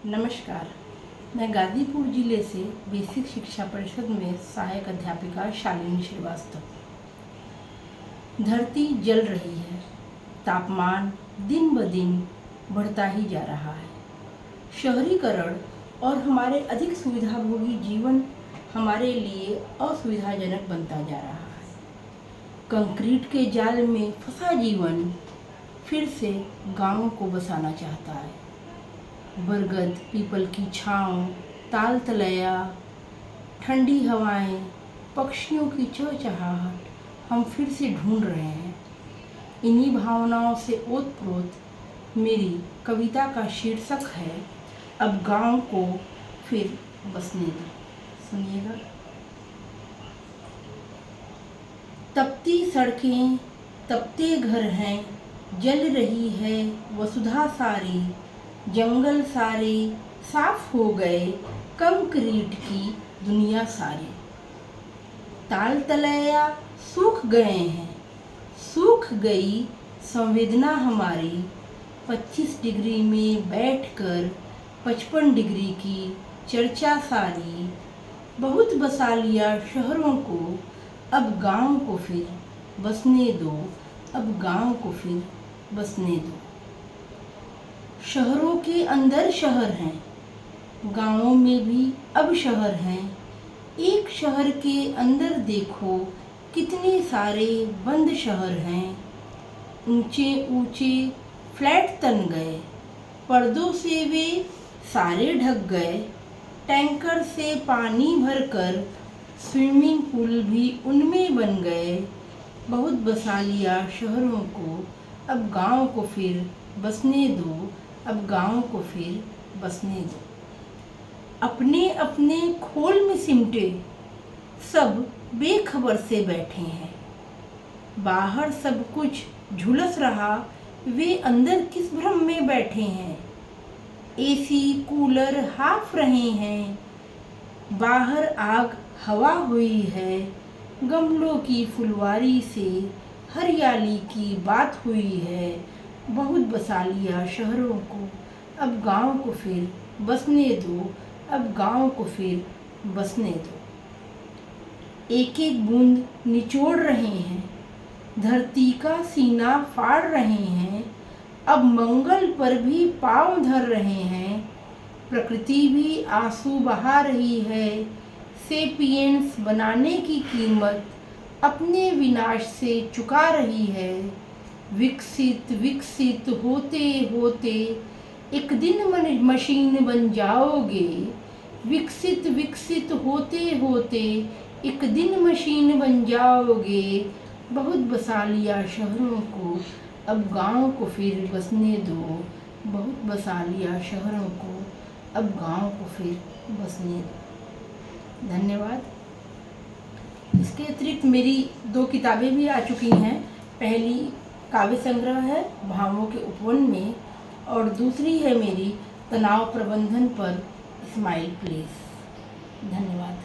नमस्कार। मैं गाजीपुर जिले से बेसिक शिक्षा परिषद में सहायक अध्यापिका शालिनी श्रीवास्तव। धरती जल रही है, तापमान दिन ब दिन बढ़ता ही जा रहा है। शहरीकरण और हमारे अधिक सुविधाभोगी जीवन हमारे लिए असुविधाजनक बनता जा रहा है। कंक्रीट के जाल में फंसा जीवन फिर से गांव को बसाना चाहता है। बरगद, पीपल की छांव, ताल तलैया, ठंडी हवाएं, पक्षियों की चहचहाहट हम फिर से ढूंढ रहे हैं। इन्हीं भावनाओं से ओतप्रोत मेरी कविता का शीर्षक है, अब गांव को फिर बसने दो। सुनिएगा। तपती सड़कें, तपते घर हैं, जल रही है वसुधा सारी, जंगल सारे साफ हो गए, कंक्रीट की दुनिया सारी। ताल तलैया सूख गए हैं, सूख गई संवेदना हमारी। 25 डिग्री में बैठकर 55 डिग्री की चर्चा सारी। बहुत बसा लिया शहरों को, अब गांव को फिर बसने दो, अब गांव को फिर बसने दो। शहरों के अंदर शहर हैं, गांवों में भी अब शहर हैं। एक शहर के अंदर देखो कितने सारे बंद शहर हैं। ऊंचे ऊंचे फ्लैट तन गए, पर्दों से वे सारे ढक गए। टैंकर से पानी भरकर स्विमिंग पूल भी उनमें बन गए। बहुत बसा लिया शहरों को, अब गांव को फिर बसने दो, अब गांव को फिर बसने दो। अपने अपने खोल में सिमटे सब बेखबर से बैठे हैं। बाहर सब कुछ झुलस रहा, वे अंदर किस भ्रम में बैठे हैं। एसी कूलर हाँफ रहे हैं, बाहर आग हवा हुई है। गमलों की फुलवारी से हरियाली की बात हुई है। बहुत बसा लिया शहरों को, अब गांव को फिर बसने दो, अब गांव को फिर बसने दो। एक एक बूंद निचोड़ रहे हैं, धरती का सीना फाड़ रहे हैं। अब मंगल पर भी पांव धर रहे हैं। प्रकृति भी आंसू बहा रही है। सेपियंस बनाने की कीमत अपने विनाश से चुका रही है। विकसित विकसित होते होते एक दिन मशीन बन जाओगे। विकसित विकसित होते होते एक दिन मशीन बन जाओगे। बहुत बसा लिया शहरों को, अब गांव को फिर बसने दो। बहुत बसा लिया शहरों को, अब गांव को फिर बसने दो। धन्यवाद। इसके अतिरिक्त मेरी 2 किताबें भी आ चुकी हैं। पहली काव्य संग्रह है भावों के उपवन में, और दूसरी है मेरी तनाव प्रबंधन पर स्माइल प्लीज। धन्यवाद।